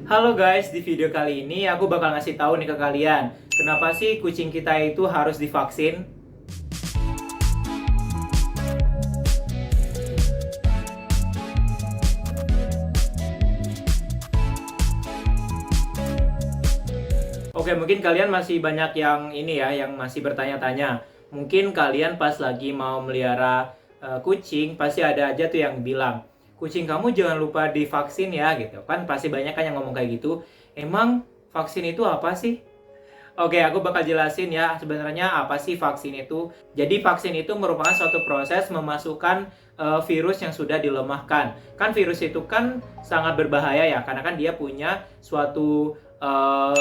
Halo guys, di video kali ini aku bakal ngasih tahu nih ke kalian, kenapa sih kucing kita itu harus divaksin? Oke, mungkin kalian masih banyak yang ini ya, yang masih bertanya-tanya. Mungkin kalian pas lagi mau melihara kucing, pasti ada aja tuh yang bilang, kucing kamu jangan lupa divaksin ya, gitu. Kan pasti banyak kan yang ngomong kayak gitu. Emang vaksin itu apa sih? Oke, aku bakal jelasin ya sebenarnya apa sih vaksin itu. Jadi vaksin itu merupakan suatu proses memasukkan virus yang sudah dilemahkan. Kan virus itu kan sangat berbahaya ya, karena kan dia punya suatu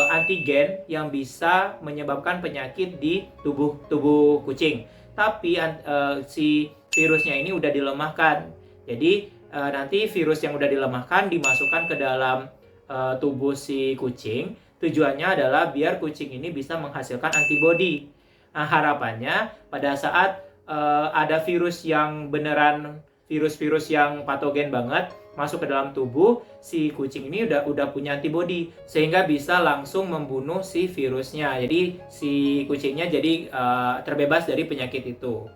antigen yang bisa menyebabkan penyakit di tubuh kucing. Tapi si virusnya ini udah dilemahkan. Jadi nanti virus yang udah dilemahkan dimasukkan ke dalam tubuh si kucing. Tujuannya adalah biar kucing ini bisa menghasilkan antibodi. Nah, harapannya pada saat ada virus yang beneran virus-virus yang patogen banget masuk ke dalam tubuh, si kucing ini udah punya antibodi sehingga bisa langsung membunuh si virusnya. Jadi si kucingnya jadi terbebas dari penyakit itu.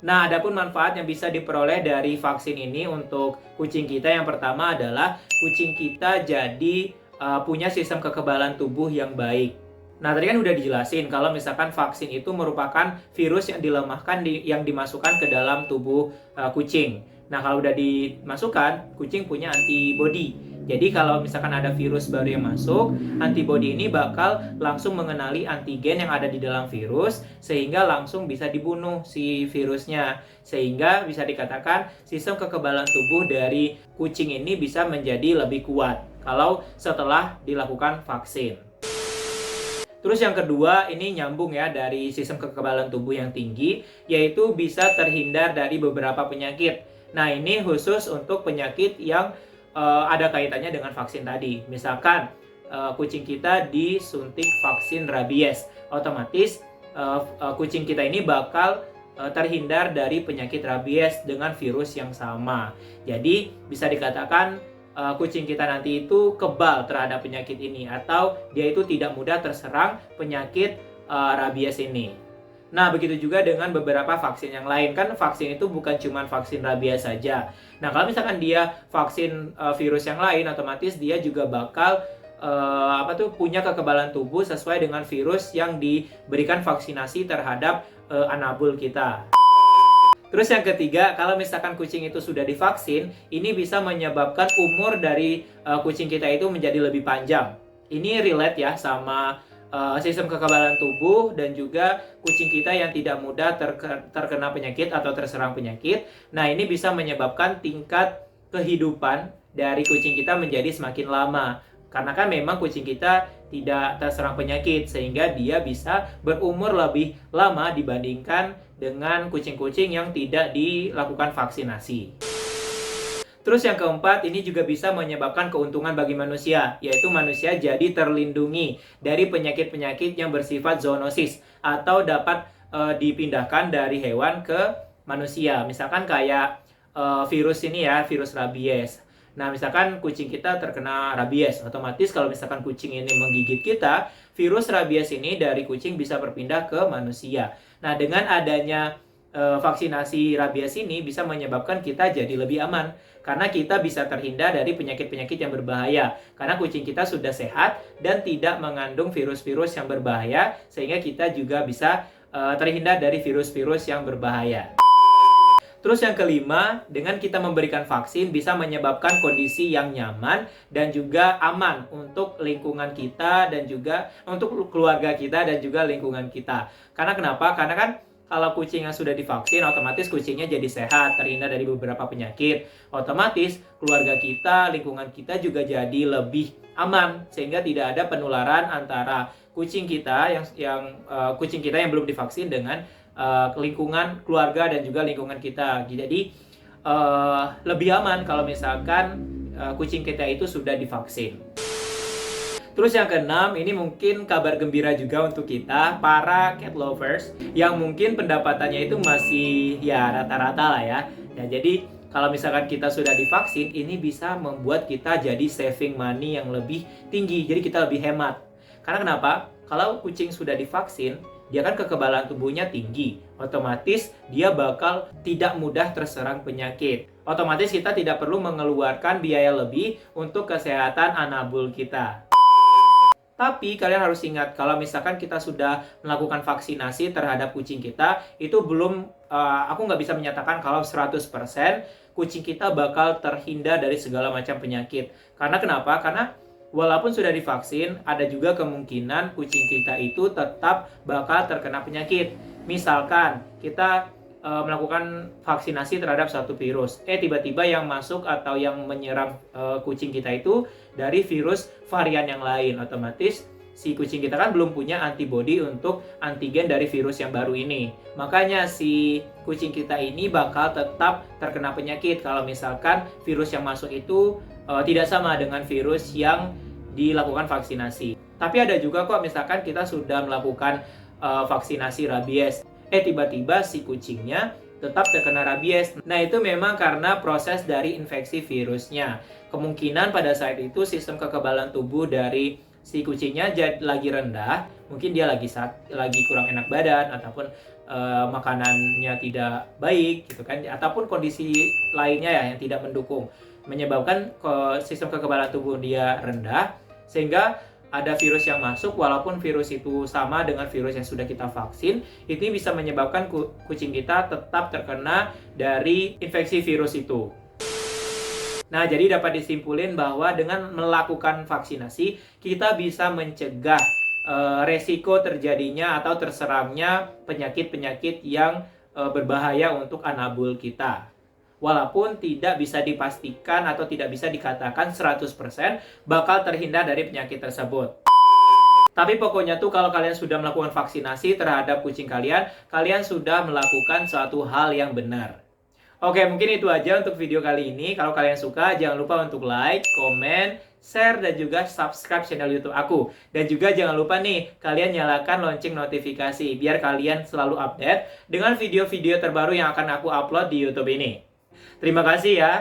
Nah, adapun manfaat yang bisa diperoleh dari vaksin ini untuk kucing kita, yang pertama adalah kucing kita jadi punya sistem kekebalan tubuh yang baik. Nah, tadi kan udah dijelasin kalau misalkan vaksin itu merupakan virus yang dilemahkan yang dimasukkan ke dalam tubuh kucing. Nah, kalau udah dimasukkan, kucing punya antibodi. Jadi kalau misalkan ada virus baru yang masuk, antibodi ini bakal langsung mengenali antigen yang ada di dalam virus sehingga langsung bisa dibunuh si virusnya. Sehingga bisa dikatakan sistem kekebalan tubuh dari kucing ini bisa menjadi lebih kuat kalau setelah dilakukan vaksin. Terus yang kedua, ini nyambung ya dari sistem kekebalan tubuh yang tinggi, yaitu bisa terhindar dari beberapa penyakit. Nah, ini khusus untuk penyakit yang ada kaitannya dengan vaksin tadi. Misalkan kucing kita disuntik vaksin rabies, otomatis kucing kita ini bakal terhindar dari penyakit rabies dengan virus yang sama. Jadi bisa dikatakan kucing kita nanti itu kebal terhadap penyakit ini, atau dia itu tidak mudah terserang penyakit rabies ini. Nah, begitu juga dengan beberapa vaksin yang lain. Kan vaksin itu bukan cuma vaksin rabies saja. Nah, kalau misalkan dia vaksin virus yang lain, otomatis dia juga bakal punya kekebalan tubuh sesuai dengan virus yang diberikan vaksinasi terhadap anabul kita. Terus yang ketiga, kalau misalkan kucing itu sudah divaksin, ini bisa menyebabkan umur dari kucing kita itu menjadi lebih panjang. Ini relate ya sama sistem kekebalan tubuh dan juga kucing kita yang tidak mudah terkena penyakit atau terserang penyakit. Nah, ini bisa menyebabkan tingkat kehidupan dari kucing kita menjadi semakin lama. Karena kan memang kucing kita tidak terserang penyakit, sehingga dia bisa berumur lebih lama dibandingkan dengan kucing-kucing yang tidak dilakukan vaksinasi. Terus yang keempat, ini juga bisa menyebabkan keuntungan bagi manusia, yaitu manusia jadi terlindungi dari penyakit-penyakit yang bersifat zoonosis atau dapat dipindahkan dari hewan ke manusia. Misalkan kayak virus ini ya, virus rabies. Nah, misalkan kucing kita terkena rabies, otomatis kalau misalkan kucing ini menggigit kita, virus rabies ini dari kucing bisa berpindah ke manusia. Nah, dengan adanya vaksinasi rabies ini bisa menyebabkan kita jadi lebih aman. Karena kita bisa terhindar dari penyakit-penyakit yang berbahaya. Karena kucing kita sudah sehat dan tidak mengandung virus-virus yang berbahaya, sehingga kita juga bisa terhindar dari virus-virus yang berbahaya. Terus yang kelima, dengan kita memberikan vaksin bisa menyebabkan kondisi yang nyaman dan juga aman untuk lingkungan kita dan juga untuk keluarga kita dan juga lingkungan kita. Karena kenapa? Karena kan kalau kucing yang sudah divaksin, otomatis kucingnya jadi sehat, terhindar dari beberapa penyakit. Otomatis keluarga kita, lingkungan kita juga jadi lebih aman, sehingga tidak ada penularan antara kucing kita kucing kita yang belum divaksin dengan lingkungan keluarga dan juga lingkungan kita. Jadi lebih aman kalau misalkan kucing kita itu sudah divaksin. Terus yang keenam, ini mungkin kabar gembira juga untuk kita, para cat lovers, yang mungkin pendapatannya itu masih ya rata-rata lah ya. Nah, jadi Kalau misalkan kita sudah divaksin, ini bisa membuat kita jadi saving money yang lebih tinggi. Jadi kita lebih hemat. Karena kenapa? Kalau kucing sudah divaksin, dia kan kekebalan tubuhnya tinggi. Otomatis dia bakal tidak mudah terserang penyakit. Otomatis kita tidak perlu mengeluarkan biaya lebih untuk kesehatan anabul kita. Tapi kalian harus ingat, kalau misalkan kita sudah melakukan vaksinasi terhadap kucing kita, itu belum, aku nggak bisa menyatakan kalau 100% kucing kita bakal terhindar dari segala macam penyakit. Karena kenapa? Karena walaupun sudah divaksin, ada juga kemungkinan kucing kita itu tetap bakal terkena penyakit. Misalkan kita melakukan vaksinasi terhadap satu virus, tiba-tiba yang masuk atau yang menyerang kucing kita itu dari virus varian yang lain, otomatis si kucing kita kan belum punya antibodi untuk antigen dari virus yang baru ini. Makanya si kucing kita ini bakal tetap terkena penyakit kalau misalkan virus yang masuk itu tidak sama dengan virus yang dilakukan vaksinasi. Tapi ada juga kok misalkan kita sudah melakukan vaksinasi rabies, tiba-tiba si kucingnya tetap terkena rabies. Nah, itu memang karena proses dari infeksi virusnya. Kemungkinan pada saat itu sistem kekebalan tubuh dari si kucingnya lagi rendah, mungkin dia lagi kurang enak badan, ataupun makanannya tidak baik gitu kan, ataupun kondisi lainnya ya yang tidak mendukung, menyebabkan sistem kekebalan tubuh dia rendah, sehingga ada virus yang masuk. Walaupun virus itu sama dengan virus yang sudah kita vaksin, ini bisa menyebabkan kucing kita tetap terkena dari infeksi virus itu. Nah, jadi dapat disimpulin bahwa dengan melakukan vaksinasi, kita bisa mencegah resiko terjadinya atau terserangnya penyakit-penyakit yang berbahaya untuk anabul kita. Walaupun tidak bisa dipastikan atau tidak bisa dikatakan 100% bakal terhindar dari penyakit tersebut. Tapi pokoknya tuh kalau kalian sudah melakukan vaksinasi terhadap kucing kalian, kalian sudah melakukan suatu hal yang benar. Oke, mungkin itu aja untuk video kali ini. Kalau kalian suka, jangan lupa untuk like, komen, share, dan juga subscribe channel YouTube aku. Dan juga jangan lupa nih, kalian nyalakan lonceng notifikasi biar kalian selalu update dengan video-video terbaru yang akan aku upload di YouTube ini. Terima kasih ya.